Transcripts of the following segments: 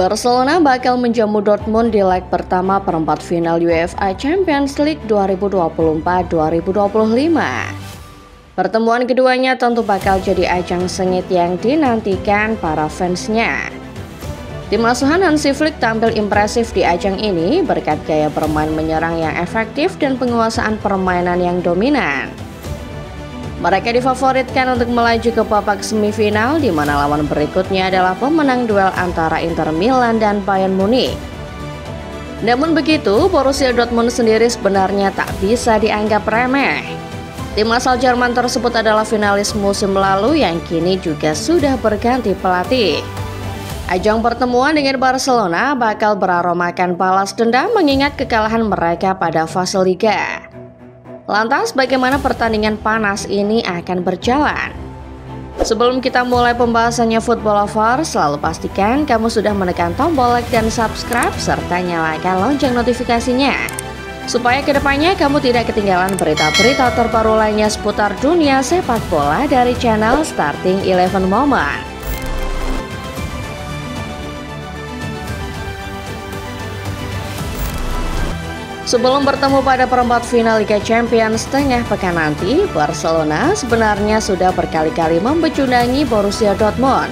Barcelona bakal menjamu Dortmund di leg pertama perempat final UEFA Champions League 2024-2025. Pertemuan keduanya tentu bakal jadi ajang sengit yang dinantikan para fansnya. Tim asuhan Hansi Flick tampil impresif di ajang ini berkat gaya bermain menyerang yang efektif dan penguasaan permainan yang dominan. Mereka difavoritkan untuk melaju ke babak semifinal, di mana lawan berikutnya adalah pemenang duel antara Inter Milan dan Bayern Munich. Namun begitu, Borussia Dortmund sendiri sebenarnya tak bisa dianggap remeh. Tim asal Jerman tersebut adalah finalis musim lalu yang kini juga sudah berganti pelatih. Ajang pertemuan dengan Barcelona bakal beraromakan balas dendam mengingat kekalahan mereka pada fase Liga. Lantas bagaimana pertandingan panas ini akan berjalan? Sebelum kita mulai pembahasannya Football Lover, selalu pastikan kamu sudah menekan tombol like dan subscribe serta nyalakan lonceng notifikasinya, supaya kedepannya kamu tidak ketinggalan berita-berita terbaru lainnya seputar dunia sepak bola dari channel Starting 11 Moment. Sebelum bertemu pada perempat final Liga Champions tengah pekan nanti, Barcelona sebenarnya sudah berkali-kali membecundangi Borussia Dortmund.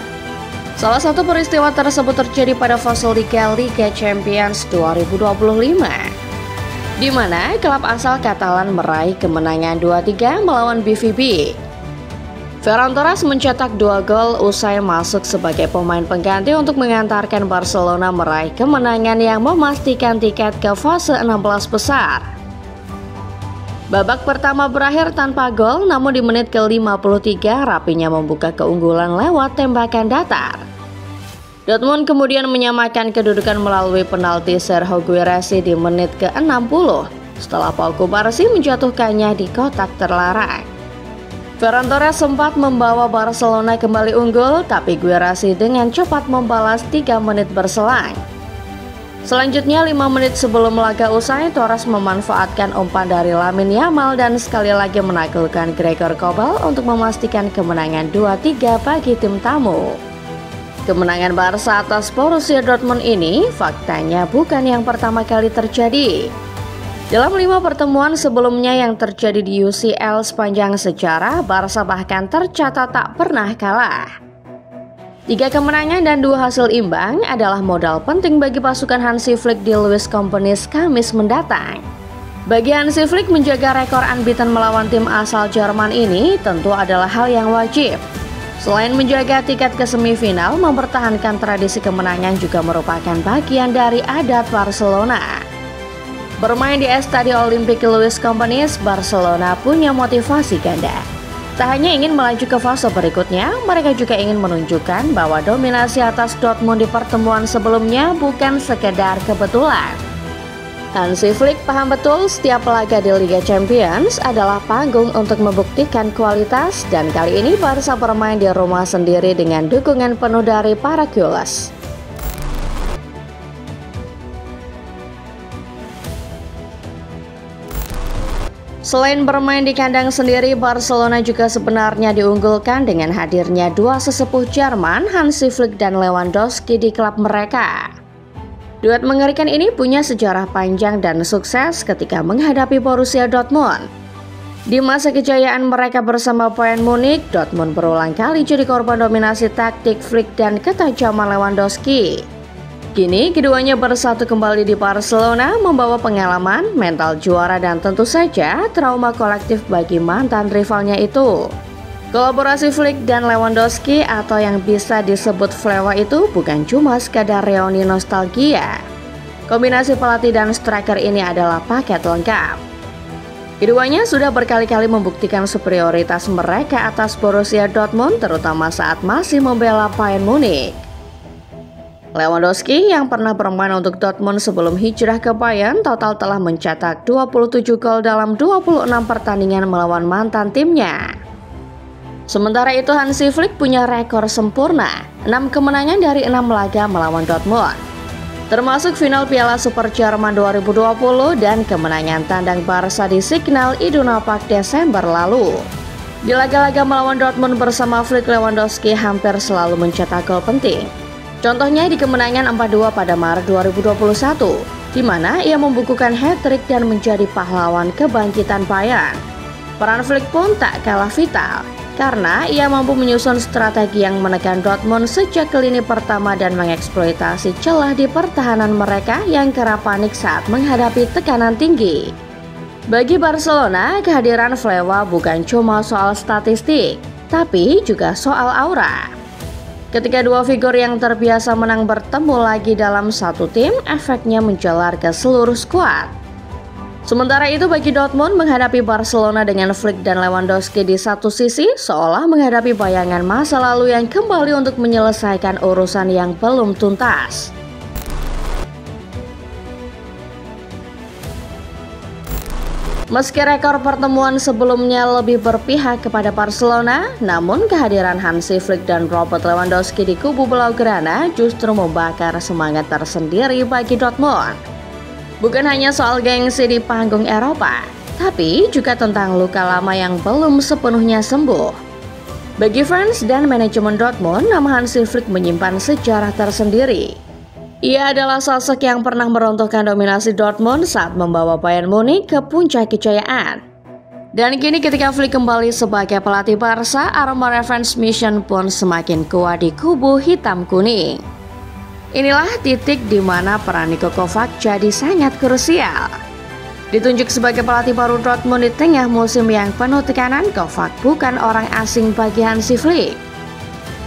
Salah satu peristiwa tersebut terjadi pada fase Liga Champions 2025, di mana klub asal Katalan meraih kemenangan 2-3 melawan BVB. Ferran Torres mencetak 2 gol usai masuk sebagai pemain pengganti untuk mengantarkan Barcelona meraih kemenangan yang memastikan tiket ke fase 16 besar. Babak pertama berakhir tanpa gol, namun di menit ke-53 Rapinya membuka keunggulan lewat tembakan datar. Dortmund kemudian menyamakan kedudukan melalui penalti Sergio Guirassy di menit ke-60 setelah Pau Cubarsí menjatuhkannya di kotak terlarang. Ferran Torres sempat membawa Barcelona kembali unggul, tapi Guirassy dengan cepat membalas 3 menit berselang. Selanjutnya 5 menit sebelum laga usai, Torres memanfaatkan umpan dari Lamine Yamal dan sekali lagi menaklukkan Gregor Kobel untuk memastikan kemenangan 2-3 bagi tim tamu. Kemenangan Barca atas Borussia Dortmund ini faktanya bukan yang pertama kali terjadi. Dalam 5 pertemuan sebelumnya yang terjadi di UCL sepanjang sejarah, Barca bahkan tercatat tak pernah kalah. 3 kemenangan dan 2 hasil imbang adalah modal penting bagi pasukan Hansi Flick di Louis Companies Kamis mendatang. Bagi Hansi Flick, menjaga rekor unbeaten melawan tim asal Jerman ini tentu adalah hal yang wajib. Selain menjaga tiket ke semifinal, mempertahankan tradisi kemenangan juga merupakan bagian dari adat Barcelona. Bermain di Estadio Olímpic Louis Companies, Barcelona punya motivasi ganda. Tak hanya ingin melaju ke fase berikutnya, mereka juga ingin menunjukkan bahwa dominasi atas Dortmund di pertemuan sebelumnya bukan sekedar kebetulan. Hansi Flick paham betul setiap laga di Liga Champions adalah panggung untuk membuktikan kualitas, dan kali ini Barca bermain di rumah sendiri dengan dukungan penuh dari para Gullers. Selain bermain di kandang sendiri, Barcelona juga sebenarnya diunggulkan dengan hadirnya 2 sesepuh Jerman, Hansi Flick dan Lewandowski di klub mereka. Duet mengerikan ini punya sejarah panjang dan sukses ketika menghadapi Borussia Dortmund. Di masa kejayaan mereka bersama Bayern Munich, Dortmund berulang kali jadi korban dominasi taktik Flick dan ketajaman Lewandowski. Kini keduanya bersatu kembali di Barcelona, membawa pengalaman, mental juara dan tentu saja trauma kolektif bagi mantan rivalnya itu. Kolaborasi Flick dan Lewandowski atau yang bisa disebut Flewa itu bukan cuma sekadar reuni nostalgia. Kombinasi pelatih dan striker ini adalah paket lengkap. Keduanya sudah berkali-kali membuktikan superioritas mereka atas Borussia Dortmund, terutama saat masih membela Bayern Munich. Lewandowski yang pernah bermain untuk Dortmund sebelum hijrah ke Bayern total telah mencetak 27 gol dalam 26 pertandingan melawan mantan timnya. Sementara itu Hansi Flick punya rekor sempurna, 6 kemenangan dari 6 laga melawan Dortmund, termasuk final Piala Super Jerman 2020 dan kemenangan tandang Barca di Signal Iduna Park Desember lalu. Di laga-laga melawan Dortmund bersama Flick, Lewandowski hampir selalu mencetak gol penting. Contohnya di kemenangan 4-2 pada Maret 2021, di mana ia membukukan hat-trick dan menjadi pahlawan kebangkitan Bayern. Peran Flick pun tak kalah vital, karena ia mampu menyusun strategi yang menekan Dortmund sejak ke lini pertama dan mengeksploitasi celah di pertahanan mereka yang kerap panik saat menghadapi tekanan tinggi. Bagi Barcelona, kehadiran Vlewa bukan cuma soal statistik, tapi juga soal aura. Ketika dua figur yang terbiasa menang bertemu lagi dalam satu tim, efeknya menjalar ke seluruh skuad. Sementara itu bagi Dortmund, menghadapi Barcelona dengan Flick dan Lewandowski di satu sisi seolah menghadapi bayangan masa lalu yang kembali untuk menyelesaikan urusan yang belum tuntas. Meski rekor pertemuan sebelumnya lebih berpihak kepada Barcelona, namun kehadiran Hansi Flick dan Robert Lewandowski di kubu Blaugrana justru membakar semangat tersendiri bagi Dortmund. Bukan hanya soal gengsi di panggung Eropa, tapi juga tentang luka lama yang belum sepenuhnya sembuh. Bagi fans dan manajemen Dortmund, nama Hansi Flick menyimpan sejarah tersendiri. Ia adalah sosok yang pernah meruntuhkan dominasi Dortmund saat membawa Bayern Munich ke puncak kejayaan. Dan kini ketika Flick kembali sebagai pelatih Barca, aroma revenge mission pun semakin kuat di kubu hitam kuning. Inilah titik di mana peran Niko Kovac jadi sangat krusial. Ditunjuk sebagai pelatih baru Dortmund di tengah musim yang penuh tekanan, Kovac bukan orang asing bagi Hansi Flick.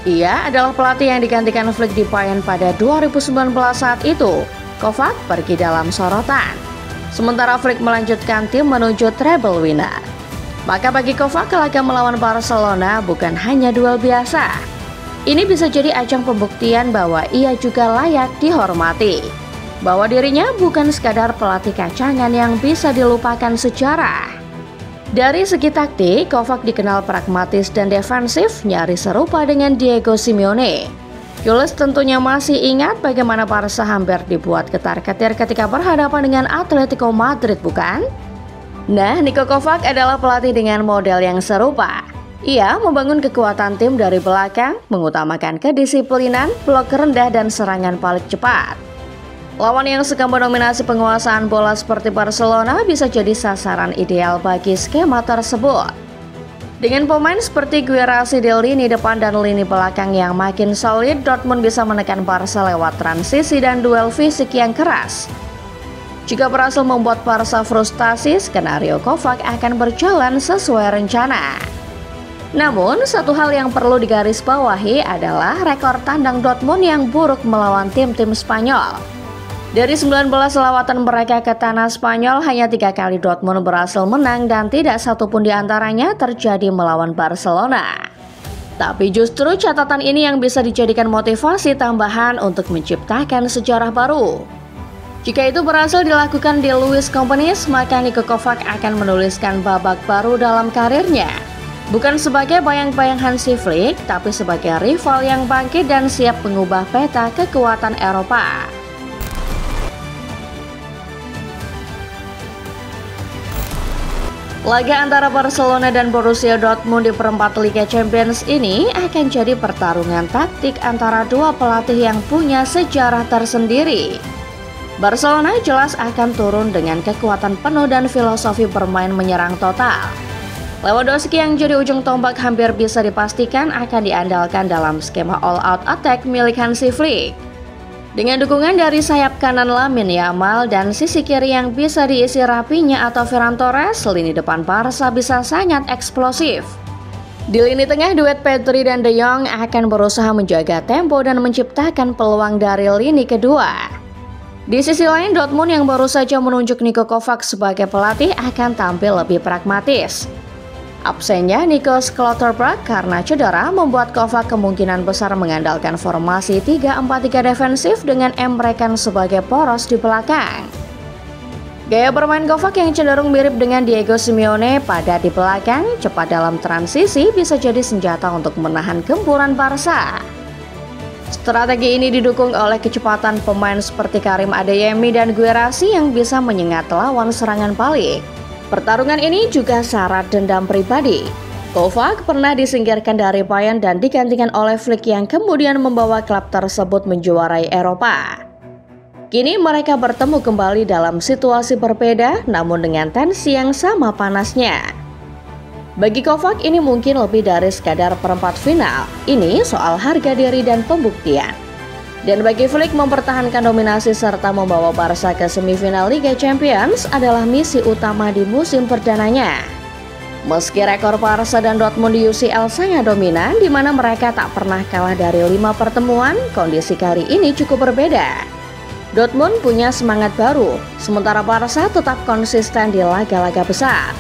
Ia adalah pelatih yang digantikan Flick di Bayern pada 2019 saat itu. Kovac pergi dalam sorotan, sementara Flick melanjutkan tim menuju treble winner. Maka bagi Kovac, laga melawan Barcelona bukan hanya duel biasa. Ini bisa jadi ajang pembuktian bahwa ia juga layak dihormati, bahwa dirinya bukan sekadar pelatih kacangan yang bisa dilupakan sejarah. Dari segi taktik, Kovac dikenal pragmatis dan defensif, nyaris serupa dengan Diego Simeone. Jules tentunya masih ingat bagaimana Barca hampir dibuat ketar-ketir ketika berhadapan dengan Atletico Madrid, bukan? Nah, Niko Kovac adalah pelatih dengan model yang serupa. Ia membangun kekuatan tim dari belakang, mengutamakan kedisiplinan, blok rendah dan serangan balik cepat. Lawan yang suka mendominasi penguasaan bola seperti Barcelona bisa jadi sasaran ideal bagi skema tersebut. Dengan pemain seperti Guirassy di lini depan dan lini belakang yang makin solid, Dortmund bisa menekan Barca lewat transisi dan duel fisik yang keras. Jika berhasil membuat Barca frustasi, skenario Kovac akan berjalan sesuai rencana. Namun, satu hal yang perlu digarisbawahi adalah rekor tandang Dortmund yang buruk melawan tim-tim Spanyol. Dari 19 lawatan mereka ke tanah Spanyol, hanya 3 kali Dortmund berhasil menang dan tidak satupun di antaranya terjadi melawan Barcelona. Tapi justru catatan ini yang bisa dijadikan motivasi tambahan untuk menciptakan sejarah baru. Jika itu berhasil dilakukan di Louis Companies, maka Niko Kovac akan menuliskan babak baru dalam karirnya. Bukan sebagai bayang-bayang Hansi Flick, tapi sebagai rival yang bangkit dan siap mengubah peta kekuatan Eropa. Laga antara Barcelona dan Borussia Dortmund di perempat Liga Champions ini akan jadi pertarungan taktik antara dua pelatih yang punya sejarah tersendiri. Barcelona jelas akan turun dengan kekuatan penuh dan filosofi bermain menyerang total. Lewandowski yang jadi ujung tombak hampir bisa dipastikan akan diandalkan dalam skema all-out attack milik Hansi Flick. Dengan dukungan dari sayap kanan Lamine Yamal dan sisi kiri yang bisa diisi Rafinha atau Ferran Torres, lini depan Barca bisa sangat eksplosif. Di lini tengah, duet Pedri dan De Jong akan berusaha menjaga tempo dan menciptakan peluang dari lini kedua. Di sisi lain, Dortmund yang baru saja menunjuk Niko Kovac sebagai pelatih akan tampil lebih pragmatis. Absennya Nico Schlotterbeck karena cedera membuat Kovac kemungkinan besar mengandalkan formasi 3-4-3 defensif dengan Emre Can sebagai poros di belakang. Gaya bermain Kovac yang cenderung mirip dengan Diego Simeone, padat di belakang, cepat dalam transisi bisa jadi senjata untuk menahan gempuran Barca. Strategi ini didukung oleh kecepatan pemain seperti Karim Adeyemi dan Guirassy yang bisa menyengat lawan serangan balik. Pertarungan ini juga syarat dendam pribadi. Kovac pernah disingkirkan dari Bayern dan digantikan oleh Flick yang kemudian membawa klub tersebut menjuarai Eropa. Kini mereka bertemu kembali dalam situasi berbeda namun dengan tensi yang sama panasnya. Bagi Kovac ini mungkin lebih dari sekadar perempat final, ini soal harga diri dan pembuktian. Dan bagi Flick mempertahankan dominasi serta membawa Barca ke semifinal Liga Champions adalah misi utama di musim perdananya. Meski rekor Barca dan Dortmund di UCL sangat dominan, di mana mereka tak pernah kalah dari 5 pertemuan, kondisi kali ini cukup berbeda. Dortmund punya semangat baru, sementara Barca tetap konsisten di laga-laga besar.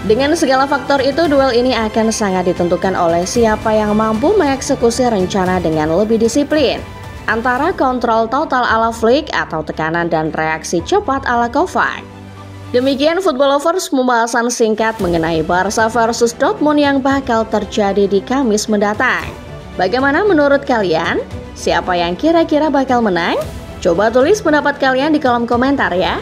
Dengan segala faktor itu, duel ini akan sangat ditentukan oleh siapa yang mampu mengeksekusi rencana dengan lebih disiplin, antara kontrol total ala Flick atau tekanan dan reaksi cepat ala Kovac. Demikian Football Lovers pembahasan singkat mengenai Barca versus Dortmund yang bakal terjadi di Kamis mendatang. Bagaimana menurut kalian? Siapa yang kira-kira bakal menang? Coba tulis pendapat kalian di kolom komentar ya.